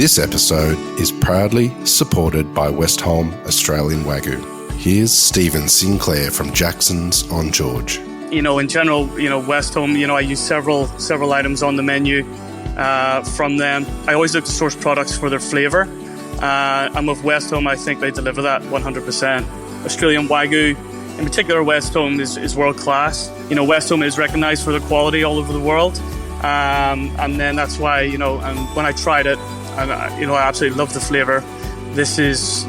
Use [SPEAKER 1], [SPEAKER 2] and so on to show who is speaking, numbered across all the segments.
[SPEAKER 1] This episode is proudly supported by Westholme Australian Wagyu. Here's Stephen Sinclair from Jackson's on George.
[SPEAKER 2] In general, Westholme, I use several items on the menu from them. I always look to source products for their flavour. And with Westholme, I think they deliver that 100%. Australian Wagyu, in particular Westholme, is world class. Westholme is recognised for their quality all over the world. And then that's why, and when I tried it, and I absolutely love the flavour. This is,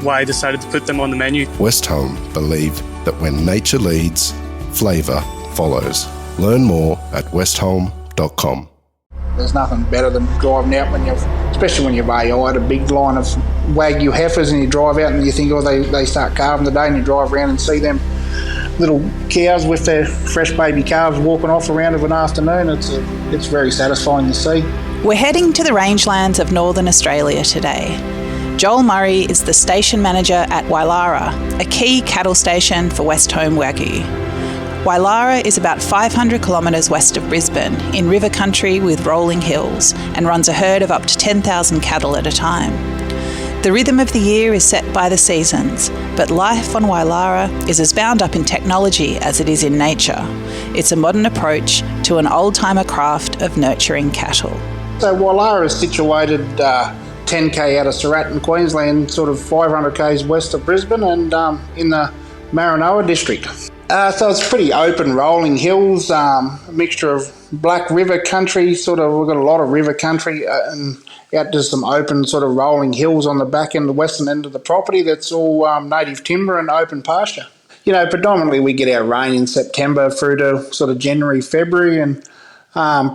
[SPEAKER 2] why I decided to put them on the menu.
[SPEAKER 1] Westholme believe that when nature leads, flavour follows. Learn more at westholme.com.
[SPEAKER 3] There's nothing better than driving out especially when you've had a big line of Wagyu heifers and you drive out and you think, they start calving today, and you drive around and see them little cows with their fresh baby calves walking off around of an afternoon. It's very satisfying to see.
[SPEAKER 4] We're heading to the rangelands of Northern Australia today. Joel Murray is the station manager at Wylarah, a key cattle station for Westholme Wagyu. Wylarah is about 500 kilometres west of Brisbane, in river country with rolling hills, and runs a herd of up to 10,000 cattle at a time. The rhythm of the year is set by the seasons, but life on Wylarah is as bound up in technology as it is in nature. It's a modern approach to an old-timer craft of nurturing cattle.
[SPEAKER 3] So Wylarah is situated 10k out of Surat, Queensland, sort of 500 k's west of Brisbane, and in the Maranoa district. So it's pretty open, rolling hills, a mixture of black river country, we've got a lot of river country, and out to some open sort of rolling hills on the back end, the western end of the property. That's all native timber and open pasture. Predominantly we get our rain in September through to sort of January, February, and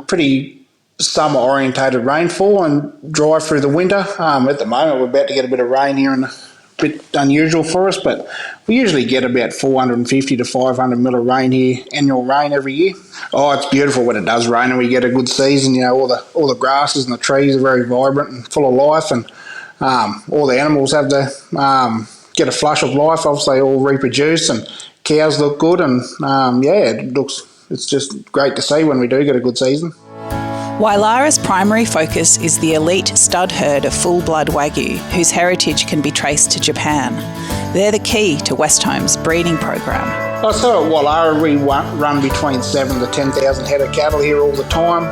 [SPEAKER 3] pretty summer-orientated rainfall and dry through the winter. At the moment, we're about to get a bit of rain here, and a bit unusual for us, but we usually get about 450 to 500 mil of rain here, annual rain every year. Oh, it's beautiful when it does rain and we get a good season. All the grasses and the trees are very vibrant and full of life, and all the animals have to get a flush of life. Obviously, they all reproduce, and cows look good, and it's just great to see when we do get a good season.
[SPEAKER 4] Wylarah's primary focus is the elite stud herd of full-blood Wagyu, whose heritage can be traced to Japan. They're the key to Westholme's breeding program.
[SPEAKER 3] So at Wylarah, we run between 7,000 to 10,000 head of cattle here all the time.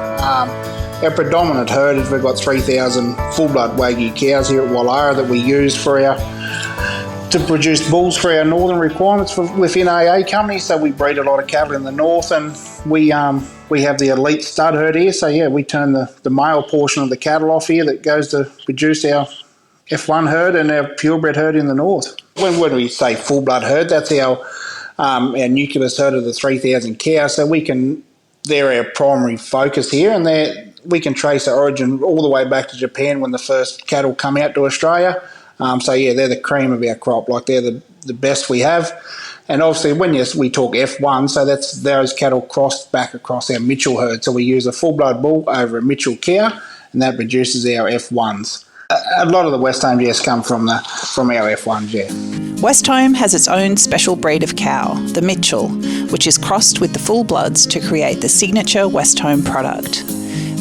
[SPEAKER 3] Our predominant herd is we've got 3,000 full-blood Wagyu cows here at Wylarah that we use to produce bulls for our northern requirements within AA company. So we breed a lot of cattle in the north, and we have the elite stud herd here. So we turn the male portion of the cattle off here that goes to produce our F1 herd and our purebred herd in the north. When we say full blood herd, that's our nucleus herd of the 3,000 cows. So they're our primary focus here, and we can trace the origin all the way back to Japan when the first cattle come out to Australia. They're the cream of our crop. They're the best we have. And obviously, when we talk F1, so that's those cattle crossed back across our Mitchell herd. So we use a full-blood bull over a Mitchell cow, and that produces our F1s. A lot of the Westholme come from our F1s,
[SPEAKER 4] Westholme has its own special breed of cow, the Mitchell, which is crossed with the full-bloods to create the signature Westholme product.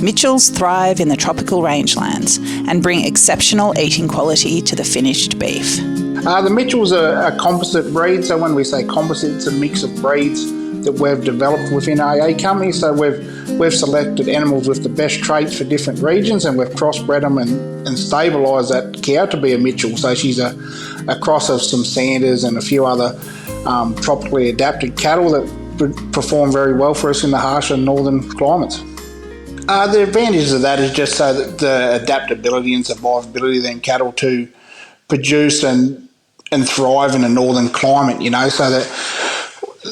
[SPEAKER 4] Mitchells thrive in the tropical rangelands and bring exceptional eating quality to the finished beef.
[SPEAKER 3] The Mitchells are a composite breed, so when we say composite, it's a mix of breeds that we've developed within AA company. So we've selected animals with the best traits for different regions, and we've crossbred them and stabilised that cow to be a Mitchell. So she's a cross of some Sanders and a few other tropically adapted cattle that perform very well for us in the harsher northern climates. The advantages of that is just so that the adaptability and survivability of them cattle to produce and thrive in a northern climate, so that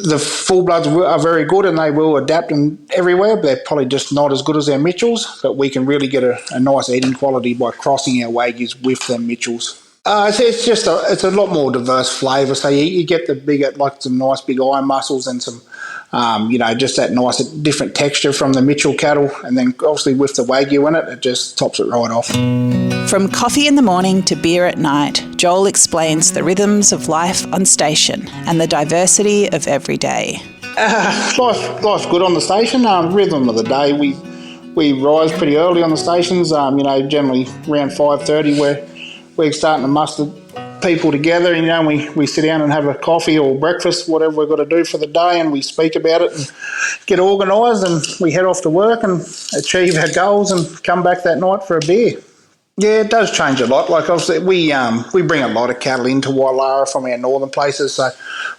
[SPEAKER 3] the full-bloods are very good and they will adapt everywhere, but they're probably just not as good as our Mitchells, but we can really get a nice eating quality by crossing our Wagyus with them Mitchells. It's a lot more diverse flavour, so you get the bigger, some nice big eye muscles and some just that nice different texture from the Mitchell cattle, and then obviously with the Wagyu in it just tops it right off.
[SPEAKER 4] From coffee in the morning to beer at night, Joel explains the rhythms of life on station and the diversity of every day.
[SPEAKER 3] Life's good on the station. Rhythm of the day, We rise pretty early on the stations, generally around 5:30 where we're starting to muster people together, and we sit down and have a coffee or breakfast, whatever we've got to do for the day, and we speak about it and get organised, and we head off to work and achieve our goals and come back that night for a beer. Yeah, it does change a lot. Like obviously we bring a lot of cattle into Wylarah from our northern places, so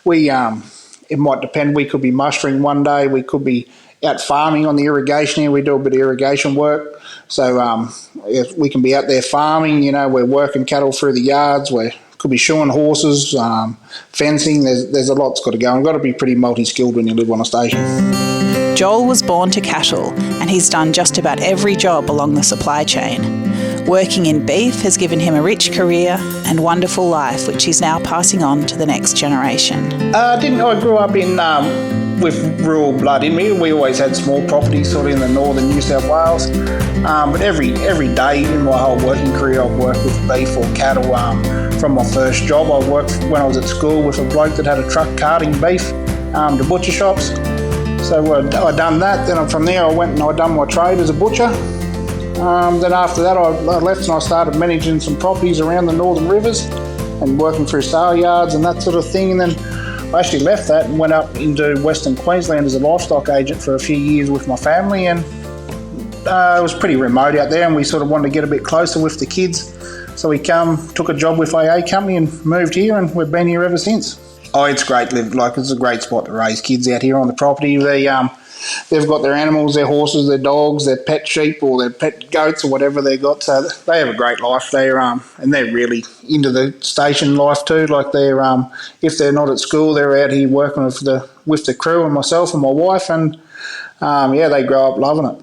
[SPEAKER 3] it might depend. We could be mustering one day, we could be out farming on the irrigation here. We do a bit of irrigation work, so if we can be out there farming. We're working cattle through the yards. We could be shoeing horses, fencing. There's a lot's got to go. And you've got to be pretty multi-skilled when you live on a station.
[SPEAKER 4] Joel was born to cattle, and he's done just about every job along the supply chain. Working in beef has given him a rich career and wonderful life, which he's now passing on to the next generation.
[SPEAKER 3] I grew up in with rural blood in me. We always had small properties sort of in the northern New South Wales. But every day in my whole working career, I've worked with beef or cattle. From my first job, I worked when I was at school with a bloke that had a truck carting beef to butcher shops. So I done that. Then from there, I went and I done my trade as a butcher. Then after that, I left and I started managing some properties around the northern rivers and working through sale yards and that sort of thing. And then I actually left that and went up into Western Queensland as a livestock agent for a few years with my family, and it was pretty remote out there, and we sort of wanted to get a bit closer with the kids. So we took a job with AA Company and moved here, and we've been here ever since. Oh, it's great. It's a great spot to raise kids out here on the property. They've got their animals, their horses, their dogs, their pet sheep or their pet goats or whatever they got. So they have a great life. And they're really into the station life too. Like if they're not at school, they're out here working with the crew and myself and my wife, and they grow up loving it.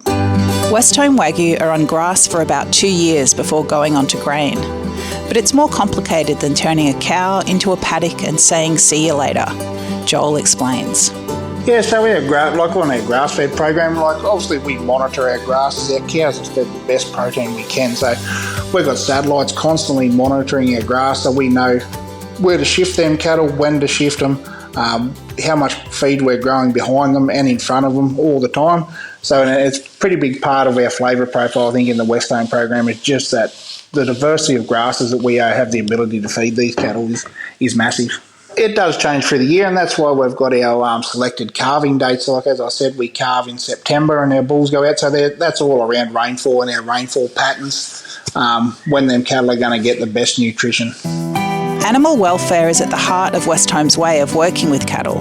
[SPEAKER 4] Westholme Wagyu are on grass for about 2 years before going on to grain. But it's more complicated than turning a cow into a paddock and saying see you later, Joel explains.
[SPEAKER 3] Yeah, so we have on our grass-fed program, obviously we monitor our grasses. Our cows are fed the best protein we can, so we've got satellites constantly monitoring our grass, so we know where to shift them cattle, when to shift them, how much feed we're growing behind them and in front of them all the time. So it's a pretty big part of our flavour profile, I think, in the Westholme program. It's just that the diversity of grasses that we have the ability to feed these cattle is massive. It does change through the year, and that's why we've got our selected calving dates. Like as I said, we calve in September and our bulls go out, so that's all around rainfall and our rainfall patterns, when them cattle are going to get the best nutrition.
[SPEAKER 4] Animal welfare is at the heart of Westholme's way of working with cattle.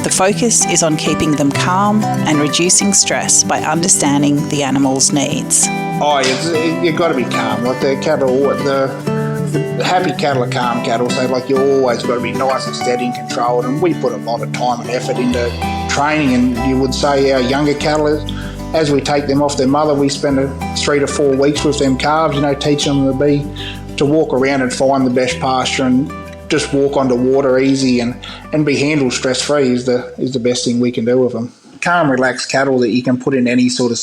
[SPEAKER 4] The focus is on keeping them calm and reducing stress by understanding the animal's needs.
[SPEAKER 3] You've got to be calm. Like the cattle, the happy cattle are calm cattle, so you always got to be nice and steady and controlled, and we put a lot of time and effort into training, and you would say our younger cattle, as we take them off their mother, we spend 3 to 4 weeks with them calves, teaching them to walk around and find the best pasture and just walk onto water easy and be handled stress-free is the best thing we can do with them. Calm, relaxed cattle that you can put in any sort of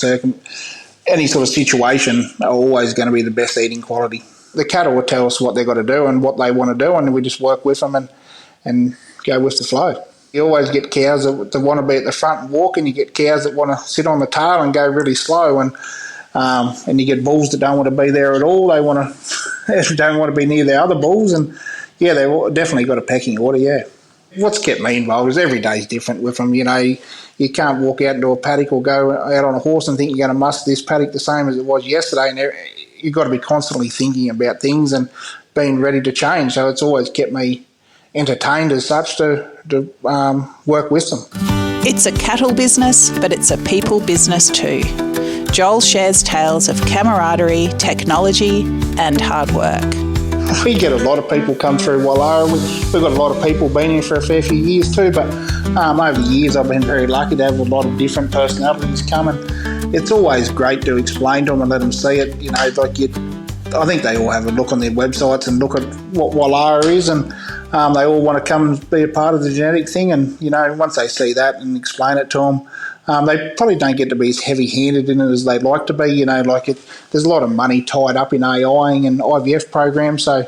[SPEAKER 3] situation are always going to be the best eating quality. The cattle will tell us what they've got to do and what they want to do, and we just work with them and go with the flow. You always get cows that want to be at the front and walk, and you get cows that want to sit on the tail and go really slow, and you get bulls that don't want to be there at all. They don't want to be near their other bulls, and yeah, they've definitely got a pecking order, yeah. What's kept me involved is every day's different with them. You can't walk out into a paddock or go out on a horse and think you're going to muster this paddock the same as it was yesterday, and you've got to be constantly thinking about things and being ready to change. So it's always kept me entertained as such to work with them.
[SPEAKER 4] It's a cattle business, but it's a people business too. Joel shares tales of camaraderie, technology and hard work.
[SPEAKER 3] We get a lot of people come through Wylarah. We've got a lot of people been here for a fair few years too, but over the years I've been very lucky to have a lot of different personalities come, and it's always great to explain to them and let them see it. I think they all have a look on their websites and look at what Wylarah is, and they all want to come and be a part of the genetic thing, and once they see that and explain it to them, they probably don't get to be as heavy-handed in it as they'd like to be. There's a lot of money tied up in AIing and IVF programs, so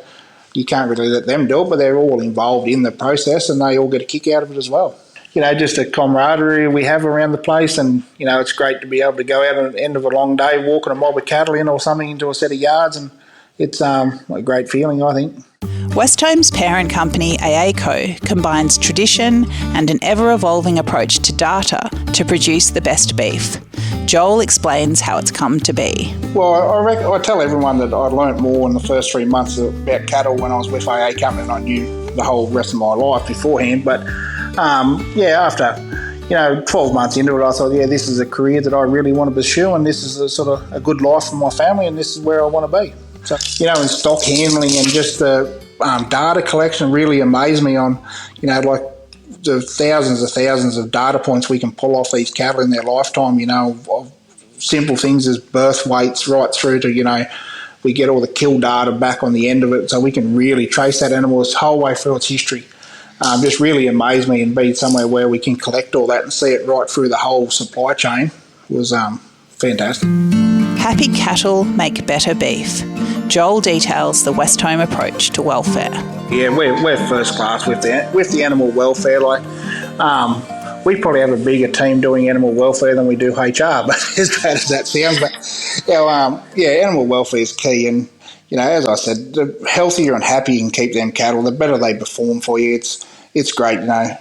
[SPEAKER 3] you can't really let them do it, but they're all involved in the process and they all get a kick out of it as well. just a camaraderie we have around the place. And, it's great to be able to go out at the end of a long day, walking a mob of cattle in or something into a set of yards. And it's a great feeling, I think.
[SPEAKER 4] Westholme's parent company, AACo, combines tradition and an ever-evolving approach to data to produce the best beef. Joel explains how it's come to be.
[SPEAKER 3] Well, I tell everyone that I learnt more in the first 3 months about cattle when I was with AA Company than I knew the whole rest of my life beforehand. But, after 12 months into it, I thought, this is a career that I really want to pursue, and this is a good life for my family, and this is where I want to be. So, in stock handling and just the data collection really amazed me on, the thousands of data points we can pull off these cattle in their lifetime, of simple things as birth weights right through to, we get all the kill data back on the end of it, so we can really trace that animal its whole way through its history. Just really amazed me, and be somewhere where we can collect all that and see it right through the whole supply chain was fantastic.
[SPEAKER 4] Happy cattle make better beef. Joel details the Westholme approach to welfare.
[SPEAKER 3] Yeah, we're first class with the animal welfare. We probably have a bigger team doing animal welfare than we do HR, but as bad as that sounds. But animal welfare is key, and as I said, the healthier and happier you can keep them cattle, the better they perform for you. It's great, or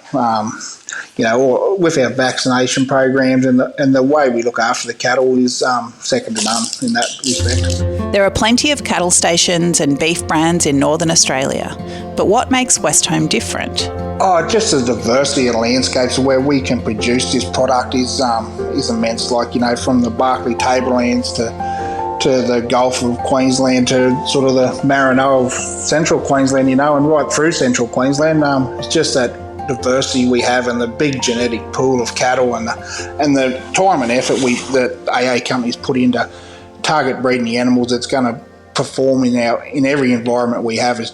[SPEAKER 3] with our vaccination programs and the way we look after the cattle is second to none in that respect.
[SPEAKER 4] There are plenty of cattle stations and beef brands in Northern Australia, but what makes Westholme different?
[SPEAKER 3] Just the diversity of landscapes where we can produce this product is immense. From the Barkly Tablelands to the Gulf of Queensland to sort of the Maranoa of Central Queensland, and right through Central Queensland. It's just that diversity we have and the big genetic pool of cattle and the time and effort that AA companies put into target breeding the animals that's going to perform in every environment we have is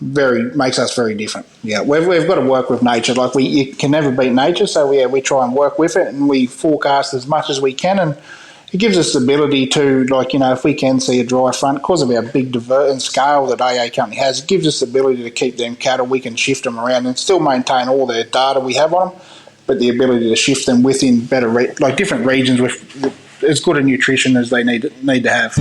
[SPEAKER 3] makes us very different. Yeah, we've got to work with nature. You can never beat nature, so we try and work with it, and we forecast as much as we can, and it gives us the ability to, if we can see a dry front, because of our big and scale that AA Company has, it gives us the ability to keep them cattle. We can shift them around and still maintain all the data we have on them, but the ability to shift them within better, different regions with as good a nutrition as they need to have.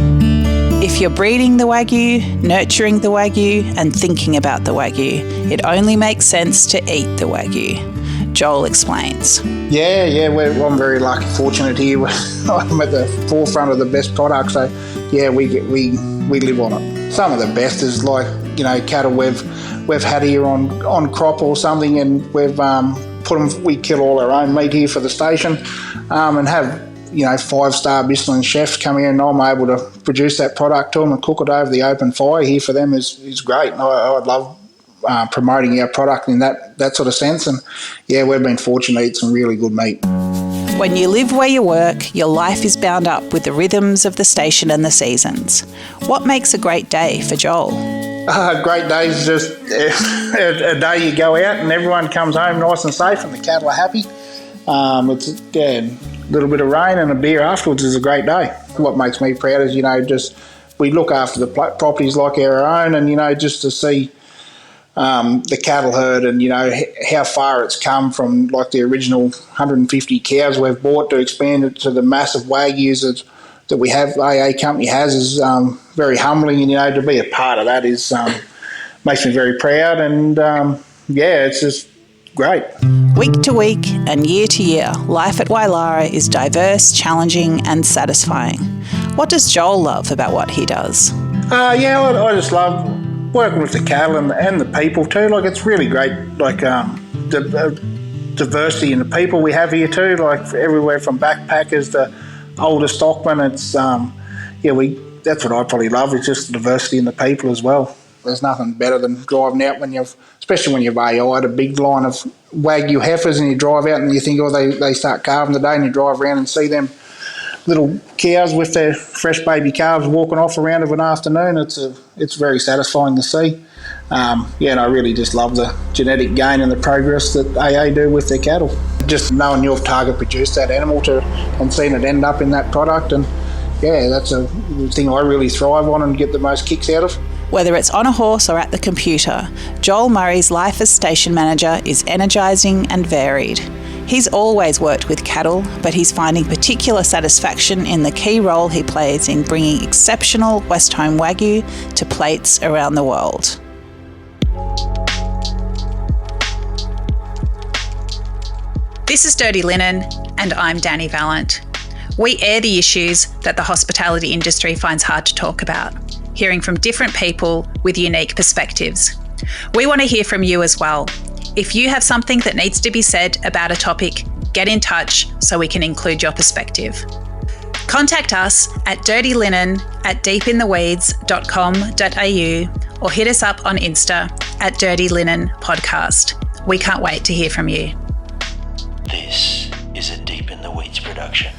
[SPEAKER 4] If you're breeding the Wagyu, nurturing the Wagyu, and thinking about the Wagyu, it only makes sense to eat the Wagyu. Joel explains.
[SPEAKER 3] Yeah, I'm very lucky, fortunate here. I'm at the forefront of the best product, so we live on it. Some of the best is cattle we've had here on crop or something, and we've we kill all our own meat here for the station, and have 5-star Michelin chefs come here, and I'm able to produce that product to them and cook it over the open fire here for them is great. I love promoting our product in that sort of sense, and we've been fortunate to eat some really good meat.
[SPEAKER 4] When you live where you work, your life is bound up with the rhythms of the station and the seasons. What makes a great day for Joel?
[SPEAKER 3] Great day is just a day you go out and everyone comes home nice and safe and the cattle are happy. It's a little bit of rain and a beer afterwards is a great day. What makes me proud is we look after the properties like our own, and just to see the cattle herd and how far it's come from the original 150 cows we've bought to expand it to the massive Wagyus that we have. AA Company has is very humbling, and to be a part of that is makes me very proud, and it's just great.
[SPEAKER 4] Week to week and year to year, life at Wylarah is diverse, challenging and satisfying. What does Joel love about what he does?
[SPEAKER 3] I just love working with the cattle and the people too. It's really great, the diversity in the people we have here too, everywhere from backpackers to older stockmen. It's that's what I probably love, is just the diversity in the people as well. There's nothing better than driving out especially when you've AI'd a big line of Wagyu heifers, and you drive out and you think, they start calving today, and you drive around and see them little cows with their fresh baby calves walking off around of an afternoon. It's very satisfying to see. And I really just love the genetic gain and the progress that AA do with their cattle. Just knowing you've target produced that animal and seeing it end up in that product, and yeah, that's a thing I really thrive on and get the most kicks out of.
[SPEAKER 4] Whether it's on a horse or at the computer, Joel Murray's life as station manager is energising and varied. He's always worked with cattle, but he's finding particular satisfaction in the key role he plays in bringing exceptional Westholme Wagyu to plates around the world. This is Dirty Linen, and I'm Dani Valent. We air the issues that the hospitality industry finds hard to talk about, hearing from different people with unique perspectives. We want to hear from you as well. If you have something that needs to be said about a topic, get in touch so we can include your perspective. Contact us at dirtylinen@deepintheweeds.com.au or hit us up on Insta at Dirty Linen Podcast. We can't wait to hear from you.
[SPEAKER 5] This is a Deep in the Weeds production.